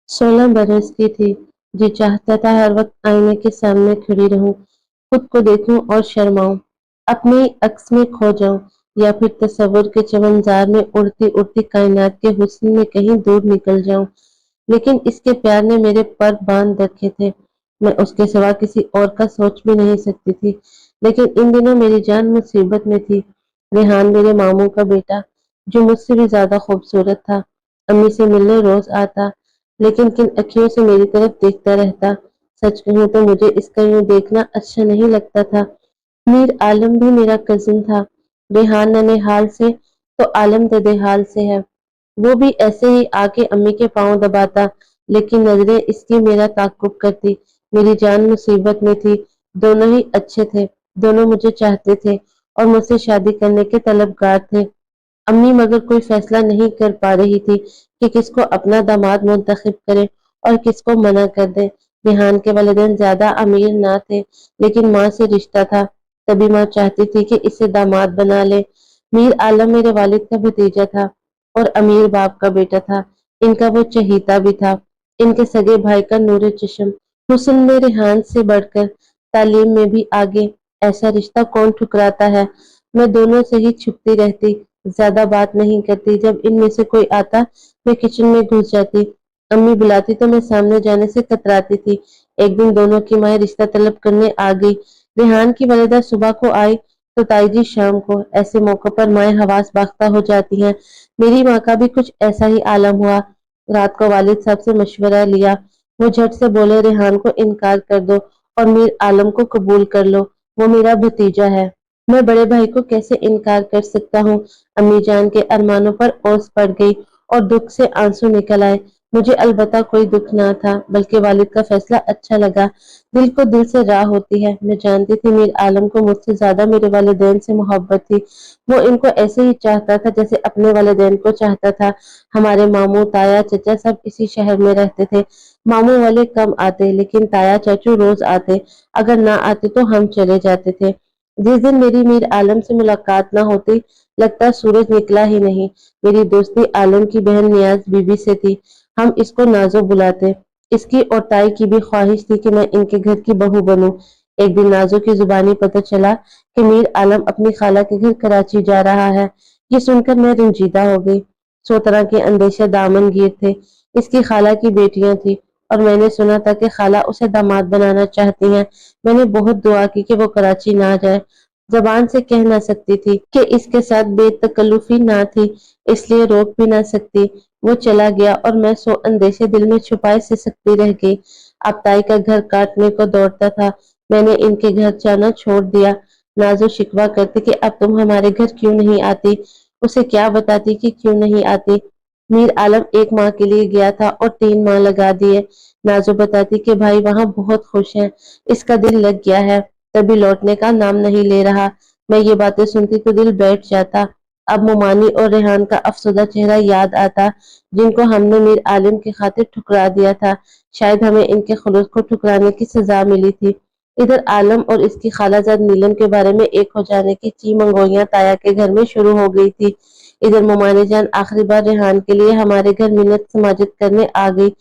16 बरस की थी। जी चाहता था हर वक्त आईने के सामने खड़ी रहूं, खुद को देखूं और शर्माऊं, अपनी अक्स में खो जाऊं या फिर तस्वुर के चमनजार में उड़ती उड़ती कायनात के हुस्न में कहीं दूर निकल जाऊं। लेकिन इसके प्यार ने मेरे पर बांध रखे थे। मैं उसके सिवा किसी और का सोच भी नहीं सकती थी। लेकिन इन दिनों मेरी जान मुसीबत में थी। रेहान मेरे मामू का बेटा, जो मुझसे भी ज्यादा खूबसूरत था, अम्मी से मिलने रोज आता, लेकिन किन अखियों से मेरी तरफ देखता रहता। सच कहूं तो मुझे इसका यूं देखना अच्छा नहीं लगता था। मीर आलम भी मेरा कजिन था। रेहान ननिहाल से तो आलम ददेहाल से है। वो भी ऐसे ही आके अम्मी के पांव दबाता, लेकिन नजरें इसकी मेरा ताक्कुब करती। मेरी जान मुसीबत में थी। दोनों ही अच्छे थे, दोनों मुझे चाहते थे और मुझसे शादी करने के तलबगार थे। अम्मी मगर कोई फैसला नहीं कर पा रही थी कि किसको अपना दामाद मुंतखब करे और किसको मना कर दे। रिहान के वालिदैन ज्यादा अमीर ना थे, लेकिन माँ से रिश्ता था, तभी माँ चाहती थी कि इसे दामाद बना ले। मीर आलम मेरे वालिद का भतीजा था और अमीर बाप का बेटा था। इनका वो चहीता भी था, इनके सगे भाई का नूरे चश्म। हुस्न में रिहान से बढ़कर, तालीम में भी आगे, ऐसा रिश्ता कौन ठुकराता है। मैं दोनों से ही छुपती रहती, ज्यादा बात नहीं करती। जब इनमें से कोई आता, मैं किचन में घुस जाती। अम्मी बुलाती तो मैं सामने जाने से कतराती थी। एक दिन दोनों की माएँ रिश्ता तलब करने आ गई। रेहान की वलीदा सुबह को आई तो ताई जी शाम को। ऐसे मौकों पर माएँ हवास बाख्ता हो जाती हैं। मेरी माँ का भी कुछ ऐसा ही आलम हुआ। रात को वालिद साहब से मशवरा लिया। वो झट से बोले, रेहान को इनकार कर दो और मीर आलम को कबूल कर लो, वो मेरा भतीजा है। मैं बड़े भाई को कैसे इनकार कर सकता हूँ। अम्मी जान के अरमानों पर ओस पड़ गई और दुख से आंसू निकल आए। मुझे अलबत्ता कोई दुख ना था, बल्कि वालिद का फैसला अच्छा लगा। दिल को दिल से राह होती है। मैं जानती थी मीर आलम को मुझसे ज्यादा मेरे वालिदैन से मोहब्बत थी। वो इनको ऐसे ही चाहता था जैसे अपने वालिदैन को चाहता था। हमारे मामू ताया चचा सब इसी शहर में रहते थे। मामू वाले कम आते, लेकिन ताया चाचू रोज आते। अगर ना आते तो हम चले जाते थे। जिस दिन मेरी मीर आलम से मुलाकात ना होती, लगता सूरज निकला ही नहीं। मेरी दोस्ती आलम की बहन नियाज बीबी से थी। हम इसको नाजो बुलाते। इसकी और ताई की भी ख्वाहिश थी कि मैं इनके घर की बहू बनूं। एक दिन नाजो की जुबानी पता चला कि मीर आलम अपनी खाला के घर कराची जा रहा है। ये सुनकर मैं रंजीदा हो गई। सौ तरह के अंदेशे दामनगीर थे। इसकी खाला की बेटियां थी और मैंने सुना था कि खाला उसे दामाद बनाना चाहती हैं। मैंने बहुत दुआ की कि वो कराची ना जाए। जबान से कह ना सकती थी कि इसके साथ बेतकल्लुफी ना थी, इसलिए रोक भी ना सकती। वो चला गया और मैं सो अंदेशे दिल में छुपाए सिसकती रह गई। अब ताई का घर काटने को दौड़ता था। मैंने इनके घर जाना छोड़ दिया। नाजो शिकवा करती कि अब तुम हमारे घर क्यों नहीं आती। उसे क्या बताती कि क्यों नहीं आती। मीर आलम एक माह के लिए गया था और 3 माह लगा दिए। नाजो बताती कि भाई वहां बहुत खुश है, इसका दिल लग गया है, तभी लौटने का नाम नहीं ले रहा। मैं ये बातें सुनती तो दिल बैठ जाता। अब मुमानी और रेहान का अफसुदा चेहरा याद आता, जिनको हमने मीर आलिम की खातिर ठुकरा दिया था। शायद हमें इनके खुलूस को ठुकराने की सजा मिली थी। इधर आलम और इसकी खालाजाद नीलम के बारे में एक हो जाने की ची मंगोइयां ताया के घर में शुरू हो गई थी। इधर मुमानी जान आखिरी बार रेहान के लिए हमारे घर मिन्नत समाजत करने आ गई,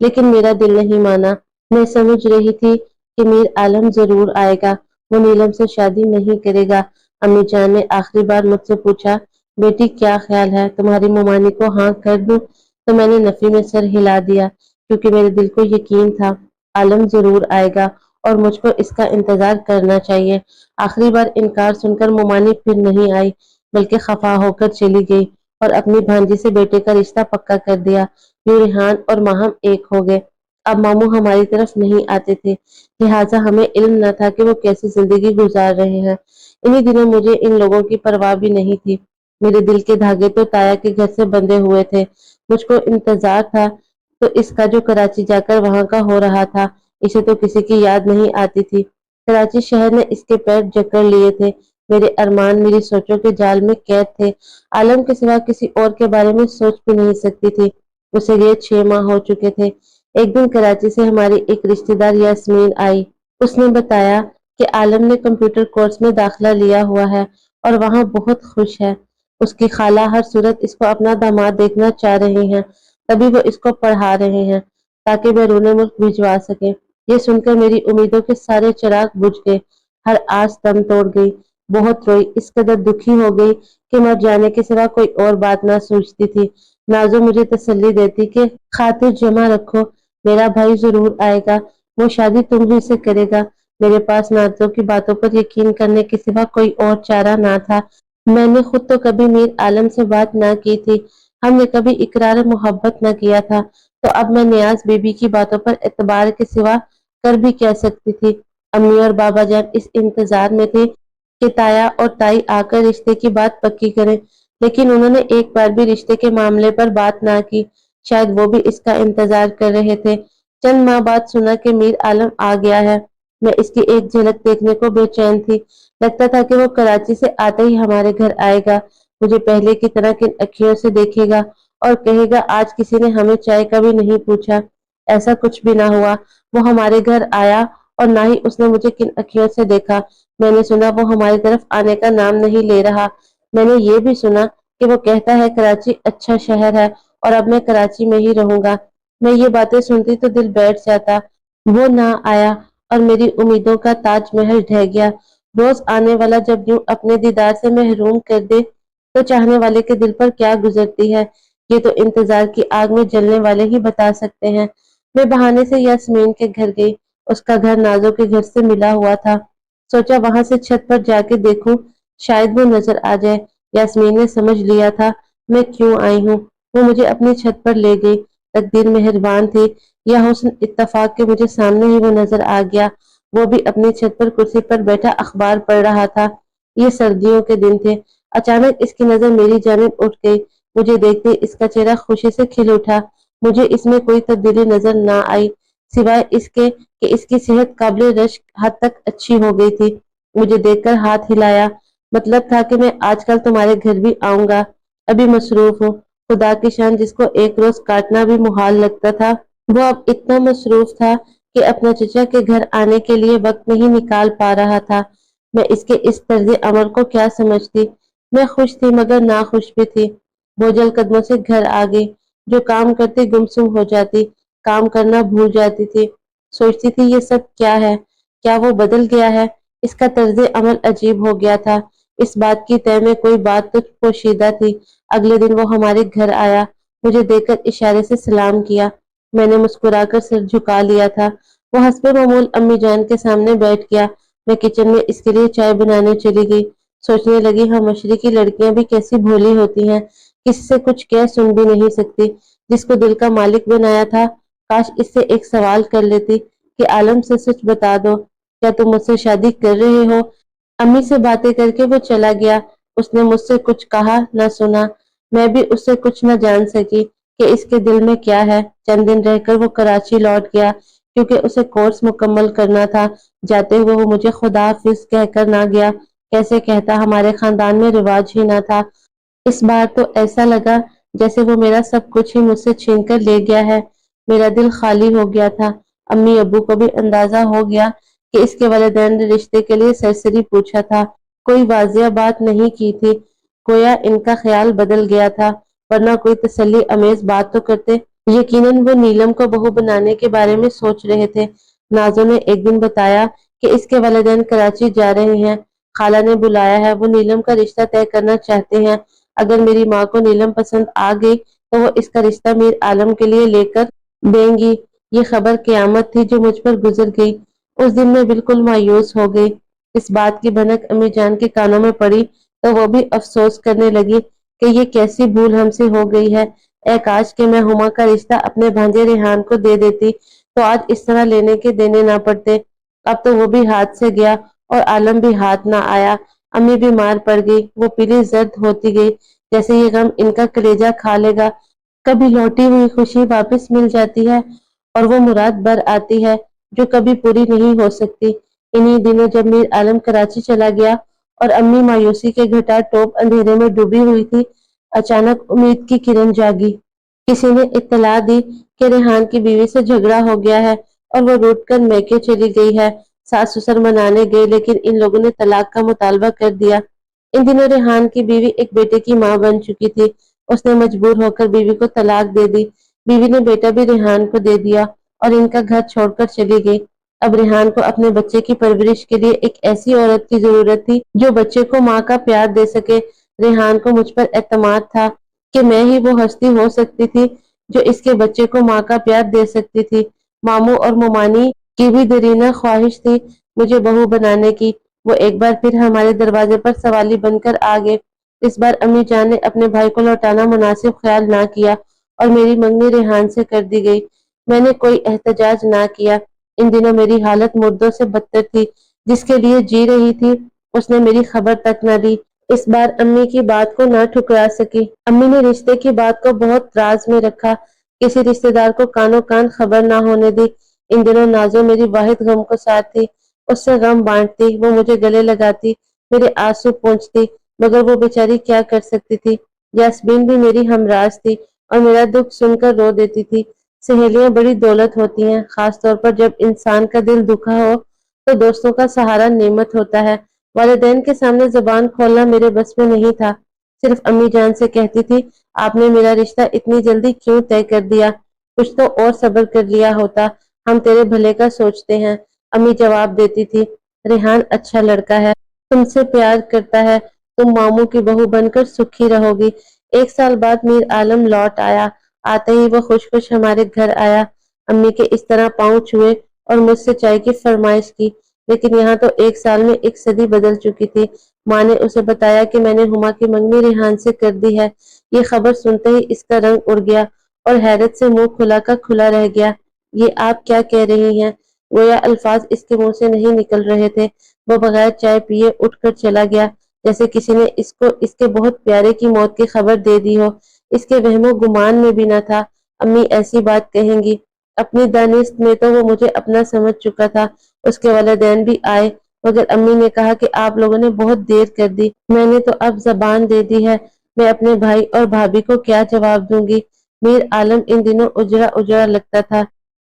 लेकिन मेरा दिल नहीं माना। मैं समझ रही थी कि मीर आलम जरूर आएगा, वो नीलम से शादी नहीं करेगा। अम्मी जान ने आखिरी बार मुझसे पूछा, बेटी क्या ख्याल है, तुम्हारी मुमानी को हाँ कर दूं? तो मैंने नफी में सर हिला दिया, क्योंकि मेरे दिल को यकीन था आलम जरूर आएगा और मुझको इसका इंतजार करना चाहिए। आखिरी बार इनकार सुनकर मुमानी फिर नहीं आई, बल्कि खफा होकर चली गई और अपनी भांजी से बेटे का रिश्ता पक्का कर दिया। यूं रिहान और माहम एक हो गए। अब मामू हमारी तरफ नहीं आते थे, लिहाजा हमें इल्म न था कि वो कैसी जिंदगी गुजार रहे हैं। इन्हीं दिनों मुझे इन लोगों की परवाह भी नहीं थी। मेरे दिल के धागे तो ताया के घर से बंधे हुए थे। मुझको इंतजार था तो इसका जो कराची जाकर वहां का हो रहा था, इसे तो किसी की याद नहीं आती थी। कराची शहर ने इसके पैर जकड़ लिए थे। मेरे अरमान मेरी सोचों के जाल में कैद थे। आलम के सिवा किसी और के बारे में सोच भी नहीं सकती थी। उसे गए 6 माह हो चुके थे। एक दिन कराची से हमारी एक रिश्तेदार यास्मीन आई। उसने बताया कि आलम ने कंप्यूटर कोर्स में दाखिला लिया हुआ है और वहां बहुत खुश है। उसकी खाला हर सूरत इसको अपना दामाद देखना चाह रही हैं, तभी वो इसको पढ़ा रहे हैं। ताकि मैं रोने मुल्क भिजवा सके। ये सुनकर मेरी उम्मीदों के सारे चिराग बुझ गए, हर आस दम तोड़ गई। बहुत रोई, इस कदर दुखी हो गई कि मर जाने के सिवा कोई और बात ना सोचती थी। नाज़ो मुझे तसल्ली देती कि खातिर जमा रखो, मेरा भाई ज़रूर आएगा, वो शादी तुम ही से करेगा। मेरे पास नाज़ो की बातों पर यकीन करने के सिवा कोई और चारा ना था। मैंने खुद तो कभी मीर आलम से बात ना की थी, हमने कभी इकरार मोहब्बत न किया था, तो अब मैं नियाज़ बीबी की बातों पर एतबार के सिवा कर भी क्या सकती थी। अम्मी और बाबा जान इस इंतजार में थे कि ताया और ताई आकर रिश्ते की बात पक्की करें, लेकिन उन्होंने एक बार भी रिश्ते के मामले पर बात ना की। शायद वो भी इसका इंतजार कर रहे थे। चंद माह बाद सुना कि मीर आलम आ गया है। मैं इसकी एक झलक देखने को बेचैन थी। लगता था कि वो कराची से आते ही हमारे घर आएगा, मुझे पहले की तरह किन अखियों से देखेगा और कहेगा आज किसी ने हमें चाय का भी नहीं पूछा। ऐसा कुछ भी ना हुआ। वो हमारे घर आया और ना ही उसने मुझे किन अखियों से देखा। मैंने सुना वो हमारी तरफ आने का नाम नहीं ले रहा। मैंने ये भी सुना कि वो कहता है कराची अच्छा शहर है और अब मैं कराची में ही रहूंगा। मैं ये बातें सुनती तो दिल बैठ जाता। वो ना आया और मेरी उम्मीदों का ताजमहल ढह गया। रोज आने वाला जब यूं अपने दीदार से महरूम कर दे तो चाहने वाले के दिल पर क्या गुजरती है, ये तो इंतजार की आग में जलने वाले ही बता सकते हैं। मैं बहाने से यास्मीन के घर गई। उसका घर नाजो के घर से मिला हुआ था। सोचा वहां से छत पर जाके देखूं, शायद वो नजर आ जाए। यास्मीन ने समझ लिया था मैं क्यों आई हूँ। वो मुझे अपनी छत पर ले गई। तकदीर मेहरबान थी या हुस्न इत्तफाक के मुझे सामने ही वो नजर आ गया। वो भी अपनी छत पर कुर्सी पर बैठा अखबार पढ़ रहा था। ये सर्दियों के दिन थे। अचानक इसकी नजर मेरी जानिब उठ गई। मुझे देखते इसका चेहरा खुशी से खिल उठा। मुझे इसमें कोई तब्दीली नजर ना आई, सिवाय इसके कि इसकी सेहत काबिल रश्क हद तक अच्छी हो गई थी। मुझे देखकर हाथ हिलाया, मतलब था कि मैं आजकल तुम्हारे घर भी आऊंगा। अभी मसरूफ हूँ। खुदा की शान, जिसको एक रोज काटना भी मुहाल लगता था, वो अब इतना मसरूफ था कि अपना चचा के घर आने के लिए वक्त नहीं निकाल पा रहा था। मैं इसके इस तर्ज अमल को क्या समझती। मैं खुश थी मगर नाखुश भी थी। बोझल कदमों से घर आ गई। जो काम करती गुमसुम हो जाती, काम करना भूल जाती थी। सोचती थी ये सब क्या है, क्या वो बदल गया है। इसका तर्ज अमल अजीब हो गया था। इस बात की तय में कोई बात तो पोशीदा थी। अगले दिन वो हमारे घर आया। मुझे देखकर इशारे से सलाम किया। मैंने मुस्कुराकर सिर झुका लिया था। वो हस्बे मामूल अम्मी जान के सामने बैठ गया। मैं किचन में इसके लिए चाय बनाने चली गई। सोचने लगी हम मशरी की लड़कियां भी कैसी भोली होती हैं, किसी से कुछ कह सुन भी नहीं सकती। जिसको दिल का मालिक बनाया था, काश इससे एक सवाल कर लेती कि आलम से सच बता दो, क्या तुम मुझसे शादी कर रहे हो। अम्मी से बातें करके वो चला गया। उसने मुझसे कुछ कहा न सुना। मैं भी उससे कुछ न जान सकी कि इसके दिल में क्या है। चंद दिन रहकर वो कराची लौट गया क्योंकि उसे कोर्स मुकम्मल करना था। जाते हुए वो मुझे खुदा हाफिज कहकर ना गया। कैसे कहता, हमारे खानदान में रिवाज ही ना था। इस बार तो ऐसा लगा जैसे वो मेरा सब कुछ ही मुझसे छीन कर ले गया है। मेरा दिल खाली हो गया था। अम्मी अब्बू को भी अंदाजा हो गया कि इसके वालिदैन ने रिश्ते के लिए सरसरी पूछा था। कोई वाजिया बात नहीं की थी। गोया इनका ख्याल बदल गया था, वरना कोई तसल्ली अमेज बात तो करते। यकीनन वो नीलम को बहू बनाने के बारे में सोच रहे थे। नाजो ने एक दिन बताया कि इसके वालिदैन कराची जा रहे हैं। खाला ने बुलाया है, वो नीलम का रिश्ता तय करना चाहते हैं। अगर मेरी माँ को नीलम पसंद आ गई तो वो इसका रिश्ता मीर आलम के लिए लेकर देंगी। ये खबर क़यामत थी जो मुझ पर गुजर गई। उस दिन मैं बिल्कुल मायूस हो गई। इस बात की भनक अम्मी जान के कानों में पड़ी तो वो भी अफसोस करने लगी कि ये कैसी भूल हमसे हो गई है। ए काश कि मैं हुमा का रिश्ता अपने भांजे रेहान को दे देती तो आज इस तरह लेने के देने ना पड़ते। अब तो वो भी हाथ से गया और आलम भी हाथ ना आया। अम्मी बीमार पड़ गई। वो पीली जर्द होती गई, जैसे ये गम इनका कलेजा खा लेगा। कभी लौटी हुई खुशी वापस मिल जाती है और वो मुराद बर आती है जो कभी पूरी नहीं हो सकती। इन्हीं दिनों जब मीर आलम कराची चला गया और अम्मी मायूसी के घटा टोप अंधेरे में डूबी हुई थी, अचानक उम्मीद की किरण जागी। किसी ने इत्तला दी कि रेहान की बीवी से झगड़ा हो गया है और वो रूठ कर मैके चली गई है। सास ससुर मनाने गए लेकिन इन लोगों ने तलाक का मुतालबा कर दिया। इन दिनों रेहान की बीवी एक बेटे की मां बन चुकी थी। उसने मजबूर होकर बीवी को तलाक दे दी। बीवी ने बेटा भी रेहान को दे दिया और इनका घर छोड़कर चली गई। अब रेहान को अपने बच्चे की परवरिश के लिए एक ऐसी औरत की जरूरत थी जो बच्चे को माँ का प्यार दे सके। रेहान को मुझ पर एतमाद था कि मैं ही वो हस्ती हो सकती थी जो इसके बच्चे को माँ का प्यार दे सकती थी। मामू और मोमानी की भी दरीना ख्वाहिश थी मुझे बहू बनाने की। वो एक बार फिर हमारे दरवाजे पर सवाली बनकर आ गए। इस बार अम्मी जान ने अपने भाई को लौटाना मुनासिब ख्याल ना किया और मेरी मंगनी रेहान से कर दी गई। मैंने कोई एहतजाज ना किया। इन दिनों मेरी हालत मुर्दों से बदतर थी। जिसके लिए जी रही थी उसने मेरी खबर तक न दी। इस बार अम्मी की बात को न ठुकरा सकी। अम्मी ने रिश्ते की बात को बहुत राज में रखा। किसी रिश्तेदार को कानो कान खबर ना होने दी। इन दिनों नाजो मेरी वाहिद गम को साथ थी। उससे गम बांटती, वो मुझे गले लगाती, मेरे आंसू पोंछती, मगर वो बेचारी क्या कर सकती थी। यास्मीन भी मेरी हमराज थी और मेरा दुख सुनकर रो देती थी। सहेलियां बड़ी दौलत होती हैं, खास तौर पर जब इंसान का दिल दुखा हो तो दोस्तों का सहारा नेमत होता है। वालिदैन के सामने जुबान खोलना मेरे बस में नहीं था। सिर्फ अम्मी जान से कहती थी, आपने मेरा रिश्ता इतनी जल्दी क्यों तय कर दिया? कुछ तो और सब्र कर लिया होता। हम तेरे भले का सोचते हैं। अम्मी जवाब देती थी, रेहान अच्छा लड़का है, तुमसे प्यार करता है, तुम मामू की बहू बनकर सुखी रहोगी। एक साल बाद मीर आलम लौट आया। आते ही वो खुश खुश हमारे घर आया। अम्मी के इस तरह पाँव छुए और मुझसे चाय की फरमाइश की। लेकिन यहाँ तो एक साल में एक सदी बदल चुकी थी। माँ ने उसे बताया कि मैंने हुमा की मंगनी रेहान से कर दी है। ये खबर सुनते ही इसका रंग उड़ गया और हैरत से मुंह खुला का खुला रह गया। ये आप क्या कह रही हैं? गोया अल्फाज इसके मुंह से नहीं निकल रहे थे। वो बगैर चाय पिए उठकर चला गया, जैसे किसी ने इसको इसके बहुत प्यारे की मौत की खबर दे दी हो। इसके वहमो गुमान में भी न था अम्मी ऐसी बात कहेंगी। अपनी दानिश में तो वो मुझे अपना समझ चुका था। उसके वालिदैन भी आए, मगर अम्मी ने कहा कि आप लोगों ने बहुत देर कर दी। मैंने तो अब जबान दे दी है, मैं अपने भाई और भाभी को क्या जवाब दूंगी। मीर आलम इन दिनों उजड़ा उजड़ा लगता था।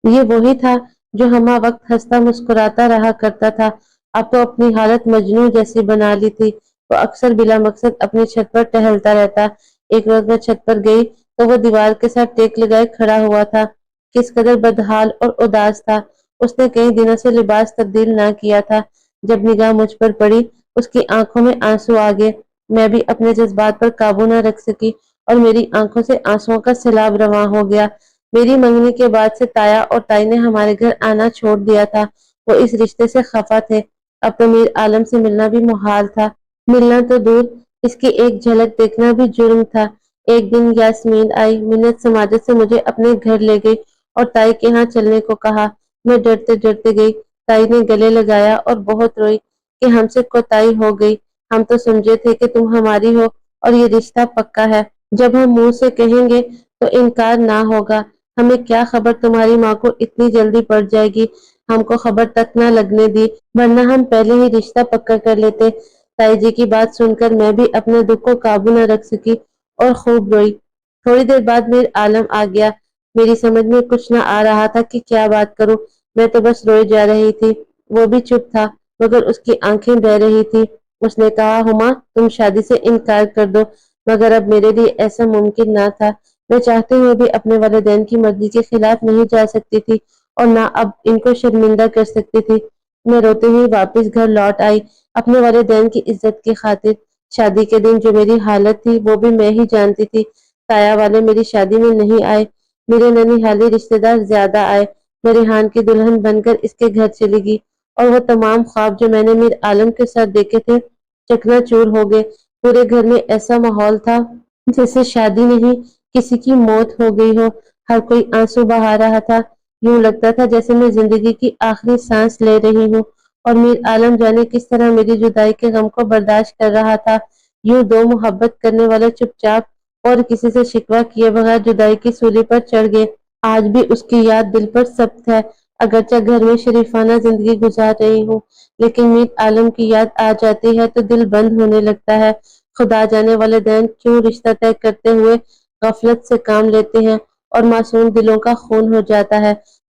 ये वही था जो हमा वक्त हंसता मुस्कुराता रहा करता था। अब तो अपनी हालत मजनू जैसी बना ली थी। वो अक्सर बिला मकसद अपनी छत पर टहलता रहता। एक रोज मैं छत पर गई तो वो दीवार के साथ टेक लगाए खड़ा हुआ था। किस कदर बदहाल और उदास था। उसने कई दिनों से लिबास तब्दील ना किया था। जब निगाह मुझ पर पड़ी उसकी आंखों में आंसू आ गए। मैं भी अपने जज्बात पर काबू न रख सकी और मेरी आंखों से आंसुओं का सैलाब रवां हो गया। मेरी मंगनी के बाद से ताया और ताई ने हमारे घर आना छोड़ दिया था। वो इस रिश्ते से खफा थे। अब तो मीर आलम से मिलना भी मुहाल था। मिलना तो दूर, इसकी एक झलक देखना भी जुर्म था। एक दिन यास्मीन आई, मिन्नत समाजत से मुझे अपने घर ले गई और ताई के यहाँ चलने को कहा। मैं डरते डरते गई। ताई ने गले लगाया और बहुत रोई कि हमसे कोताही हो गई। हम तो समझे थे कि तुम हमारी हो और ये रिश्ता पक्का है। जब हम मुंह से कहेंगे तो इनकार ना होगा। हमें क्या खबर तुम्हारी माँ को इतनी जल्दी पड़ जाएगी। हमको खबर तक ना लगने दी, वरना हम पहले ही रिश्ता पक्का कर लेते। ताई जी की बात सुनकर मैं भी अपने दुख को काबू न रख सकी और खूब रोई। थोड़ी देर बाद मेरे आलम आ गया। मेरी समझ में कुछ न आ रहा था कि क्या बात करूं। मैं तो बस रोई जा रही थी। वो भी चुप था, मगर उसकी आंखें बह रही थी। उसने कहा, हुमा तुम शादी से इनकार कर दो, मगर अब मेरे लिए ऐसा मुमकिन ना था। मैं चाहते हुए भी अपने वालिदैन की मर्जी के खिलाफ नहीं जा सकती थी और ना अब इनको शर्मिंदा कर सकती थी। मैं रोते हुए वापस घर लौट आई, अपने वालिदैन की इज्जत की खातिर। शादी के दिन जो मेरी हालत थी वो भी मैं ही जानती थी। ताया वाले मेरी शादी में नहीं आए। मेरे ननिहाली रिश्तेदार ज्यादा आए। मैं रेहान की दुल्हन बनकर इसके घर चली गई और वो तमाम ख्वाब जो मैंने मीर आलम के साथ देखे थे चकनाचूर हो गए। पूरे घर में ऐसा माहौल था जैसे शादी नहीं किसी की मौत हो गई हो। हर कोई आंसू बहा रहा था। यूं लगता था जैसे मैं जिंदगी की आखिरी सांस ले रही हूँ और मीर आलम जाने किस तरह मेरी जुदाई के गम को बर्दाश्त कर रहा था। यूं दो मोहब्बत करने वाले चुपचाप और किसी से शिकवा किए बगैर जुदाई की सूली पर चढ़ गए। आज भी उसकी याद दिल पर सख्त है। अगरचे घर में शरीफाना जिंदगी गुजार रही हूँ, लेकिन मीर आलम की याद आ जाती है तो दिल बंद होने लगता है। खुदा जाने वाले दिन क्यों रिश्ता तय करते हुए गफलत से काम लेते हैं और मासूम दिलों का खून हो जाता है।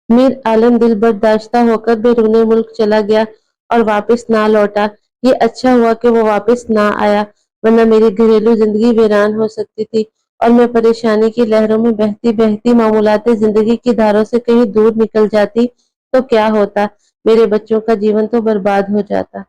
मीर आलम दिल बर्दाश्ता होकर बैरूने मुल्क चला गया और वापस ना लौटा। ये अच्छा हुआ कि वो वापस ना आया, वरना मेरी घरेलू जिंदगी वीरान हो सकती थी और मैं परेशानी की लहरों में बहती बहती मामूलाते जिंदगी की धारों से कहीं दूर निकल जाती तो क्या होता? मेरे बच्चों का जीवन तो बर्बाद हो जाता।